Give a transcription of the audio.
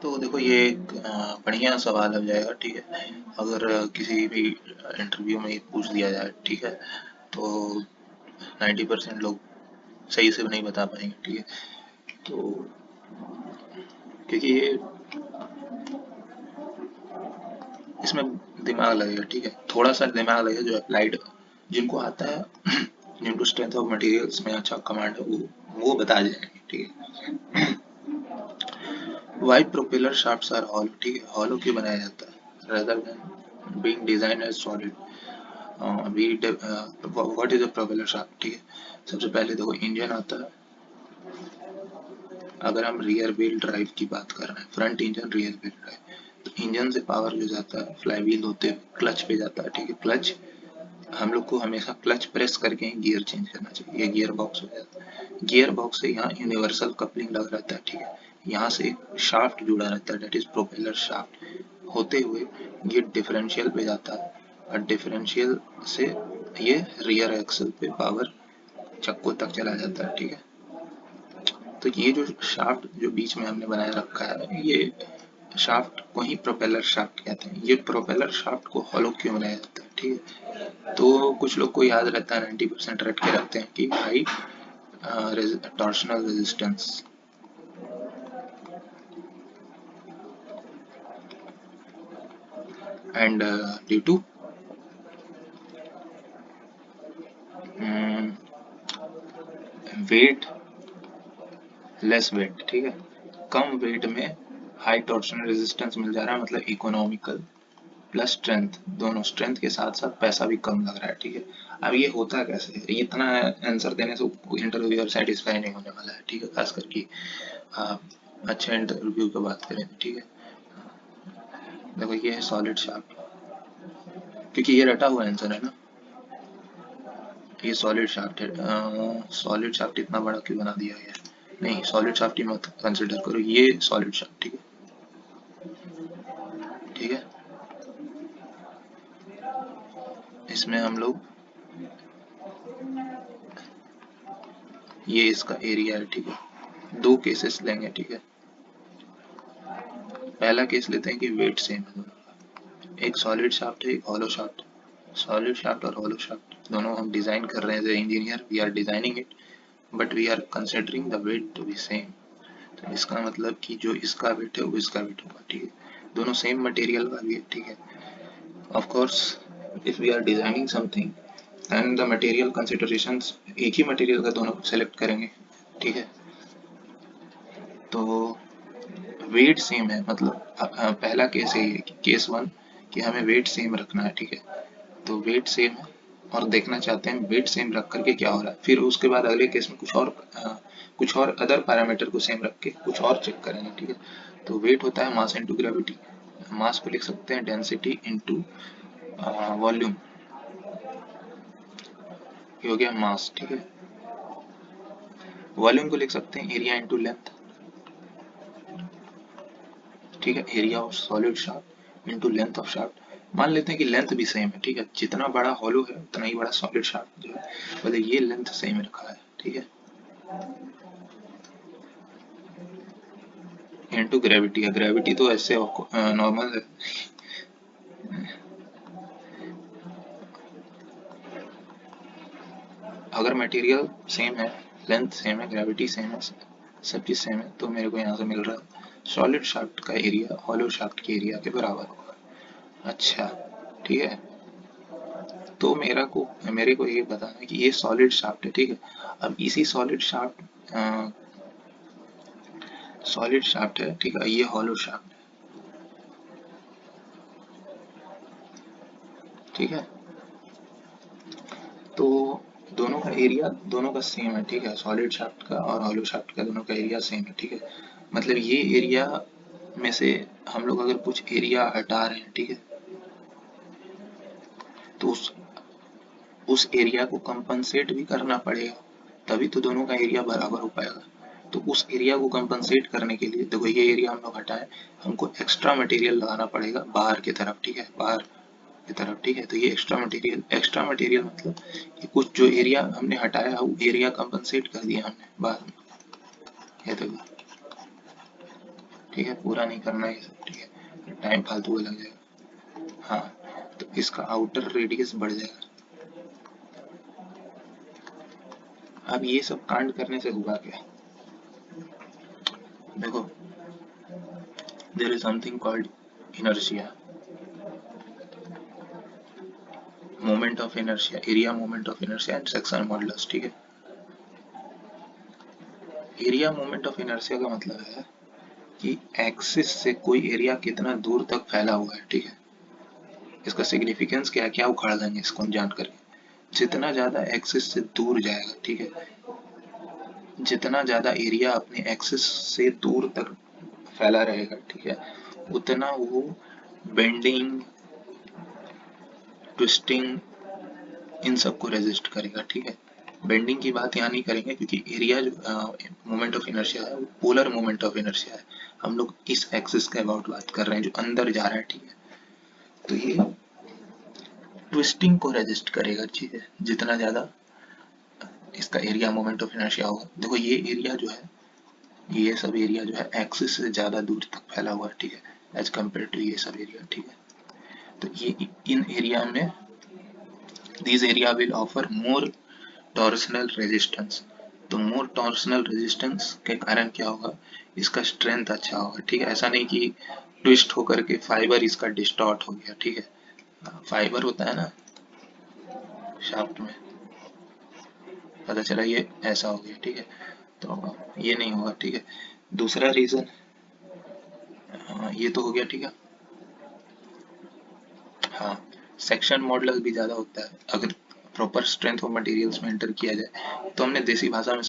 तो देखो ये एक बढ़िया सवाल हो जाएगा, ठीक है। अगर किसी भी इंटरव्यू में ये पूछ दिया जाए, ठीक है, तो 90% लोग सही से भी नहीं बता पाएंगे, ठीक है। तो क्योंकि ये इसमें दिमाग लगेगा, ठीक है, थोड़ा सा दिमाग लगेगा। जो अप्लाइड जिनको आता है जिनको स्ट्रेंथ ऑफ मटेरियल्स में अच्छा कमांड है, वो बता जाएंगे, ठीक है। Why propeller shafts are hollow, ठीक है, हॉलो क्यों बनाया जाता है rather than being designed as solid। What is a propeller shaft, ठीक है। सबसे पहले देखो इंजन आता है। अगर हम रियर व्हील ड्राइव की बात कर रहे हैं, front engine rear wheel drive, तो इंजन से पावर जो जाता है फ्लाई व्हील होते हुए क्लच पे जाता है, ठीक है। क्लच, हम लोग को हमेशा क्लच प्रेस करके ही गियर चेंज करना चाहिए, ये गियर बॉक्स हो जाता है। गियर बॉक्स से यहाँ यूनिवर्सल कपलिंग लग रहता है, ठीक है। यहाँ से एक शाफ्ट जुड़ा रहता है, डेट इज प्रोपेलर शाफ्ट। होते हुए ये डिफरेंशियल पे जाता है, और डिफरेंशियल से ये रियर एक्सल पे पावर चक्कों तक चला जाता है, ठीक है। तो ये जो शाफ्ट जो बीच में हमने बनाए रखा है, ये शाफ्ट को ही प्रोपेलर शाफ्ट कहते हैं। ये प्रोपेलर शाफ्ट को हॉलो क्यों बनाया जाता है, ठीक है। तो कुछ लोग को याद रहता है, 90% रट के रखते हैं कि high torsional resistance and due to weight, less weight, ठीक है। कम वेट में हाई टॉर्शनल रेजिस्टेंस मिल जा रहा है, मतलब इकोनॉमिकल प्लस स्ट्रेंथ, दोनों स्ट्रेंथ के साथ साथ पैसा भी कम लग रहा है, ठीक है। अब ये होता कैसे है, इतना आंसर देने से इंटरव्यूअर सेटिस्फाई नहीं होने वाला है, ठीक है। खास करके आप अच्छे इंटरव्यू की बात करें, ठीक है। देखो ये है सॉलिड शाफ्ट, क्योंकि ये रटा हुआ आंसर है ना। ये सॉलिड शाफ्ट है। सॉलिड शाफ्ट इतना बड़ा क्यों बना दिया गया है? नहीं, सॉलिड शाफ्ट ही मत कंसिडर करो, ये सॉलिड शाफ्ट, ठीक है, ठीक है। इसमें हम लोग ये इसका एरिया है, ठीक है। दो केसेस लेंगे, ठीक है। पहला केस लेते हैं कि वेट सेम है दोनों, एक सॉलिड शाफ्ट है, एक हॉलो शाफ्ट। सॉलिड शाफ्ट और हॉलो शाफ्ट दोनों हम डिजाइन कर रहे हैं, as a engineer we are designing it, but we are considering the weight to be same. तो इसका मतलब कि जो इसका वेट है वो इसका वेट होगा, ठीक है। दोनों सेम मटेरियल का भी है, ठीक है। Of course if we are designing something and the material considerations, एक ही मटेरियल का दोनों सेलेक्ट करेंगे, ठीक है। तो वेट सेम है, मतलब पहला केस है ये, केस वन, कि हमें वेट सेम रखना है, ठीक है। तो वेट सेम है और देखना चाहते हैं वेट सेम रख करके क्या हो रहा है। फिर उसके बाद अगले केस में कुछ और अदर पैरामीटर को सेम रख के कुछ और चेक करेंगे, ठीक है। तो वेट होता है मास इनटू ग्रेविटी। मास को लिख सकते हैं डेंसिटी इनटू वॉल्यूम, ये हो गया मास, ठीक है। वॉल्यूम को लिख सकते हैं एरिया इनटू लेंथ, ठीक है। Area of solid shaft into length of shaft. मान लेते हैं कि लेंथ भी सेम है, ठीक है। जितना बड़ा हॉलो है उतना ही बड़ा सॉलिड शाफ्ट जो है, मतलब ये लेंथ सेम रखा है, ठीक है। इनटू ग्रेविटी है, ग्रेविटी तो ऐसे नॉर्मल है। अगर मटेरियल सेम है, लेंथ सेम है, ग्रेविटी सेम है, सब चीज सेम है, तो मेरे को यहाँ से मिल रहा है सॉलिड शाफ्ट का एरिया हॉलो शाफ्ट के एरिया के बराबर होगा। अच्छा, ठीक है। तो मेरे को ये बताना है कि ये सॉलिड शाफ्ट है, ठीक है। अब इसी सॉलिड शाफ्ट है, ठीक है, ये हॉलो शाफ्ट है, ठीक है। तो दोनों का सेम है, ठीक है। सॉलिड शाफ्ट का और हॉलो शाफ्ट का दोनों का एरिया सेम है, ठीक है। मतलब ये एरिया में से हम लोग अगर कुछ एरिया हटा रहे हैं, ठीक है, तो उस एरिया को कंपनसेट भी करना पड़ेगा, तभी तो दोनों का एरिया बराबर हो पाएगा। तो उस एरिया को कंपनसेट करने के लिए देखो ये एरिया हम लोग हटाए, हमको एक्स्ट्रा मटेरियल लगाना पड़ेगा बाहर की तरफ, ठीक है, बाहर की तरफ, ठीक है। तो ये एक्स्ट्रा मटेरियल मतलब कि कुछ जो एरिया हमने हटाया वो एरिया कंपनसेट कर दिया हमने बाहर। ये देखो ठीक है, पूरा नहीं करना है ये सब, ठीक है, टाइम फालतू का लग जाएगा। हाँ, तो इसका आउटर रेडियस बढ़ जाएगा। अब ये सब कांड करने से होगा क्या, देखो, there is something called inertia, moment of inertia, area moment of inertia and section modulus, ठीक है। एरिया मोमेंट ऑफ इनर्शिया का मतलब है कि एक्सिस से कोई एरिया कितना दूर तक फैला हुआ है, ठीक है। इसका सिग्निफिकेंस क्या है, क्या उखाड़ देंगे इसको जान करके, जितना ज्यादा एक्सिस से दूर जाएगा, ठीक है, जितना ज्यादा एरिया अपने एक्सिस से दूर तक फैला रहेगा, ठीक है, उतना वो बेंडिंग, ट्विस्टिंग, इन सबको रेजिस्ट करेगा, ठीक है। बेंडिंग की बात यहाँ नहीं करेंगे क्योंकि एरिया जो मोमेंट ऑफ इनर्शिया है वो पोलर मोमेंट ऑफ इनर्शिया है, हम लोग इस एक्सिस के अबाउट बात कर रहे हैं जो अंदर जा रहा है, ठीक है। तो ये ट्विस्टिंग को रेजिस्ट करेगा, ठीक है, जितना ज्यादा इसका एरिया मोमेंट ऑफ इनर्शिया होगा। देखो ये एरिया जो है, ये सब एरिया जो है एक्सिस से ज्यादा दूर तक फैला हुआ है, ठीक है, एज कम्पेयर टू ये सब एरिया, ठीक है। तो ये इन एरिया में this area will offer more torsional resistance, तो मोर टॉर्सनल रेजिस्टेंस के कारण क्या होगा, इसका स्ट्रेंथ अच्छा होगा, ठीक है। ऐसा नहीं कि ट्विस्ट होकर के फाइबर इसका डिस्टॉर्ट हो गया, ठीक है। फाइबर होता है ना शाफ्ट में, पता चला ये ऐसा हो गया, ठीक है, तो ये नहीं होगा, ठीक है। दूसरा रीजन, ये तो हो गया, ठीक है। हाँ, सेक्शन मॉडुलस भी ज्यादा होता है अगर प्रॉपर स्ट्रेंथ ऑफ मटेरियल्स में एंटर किया जाए, तो हमने देसी भाषा में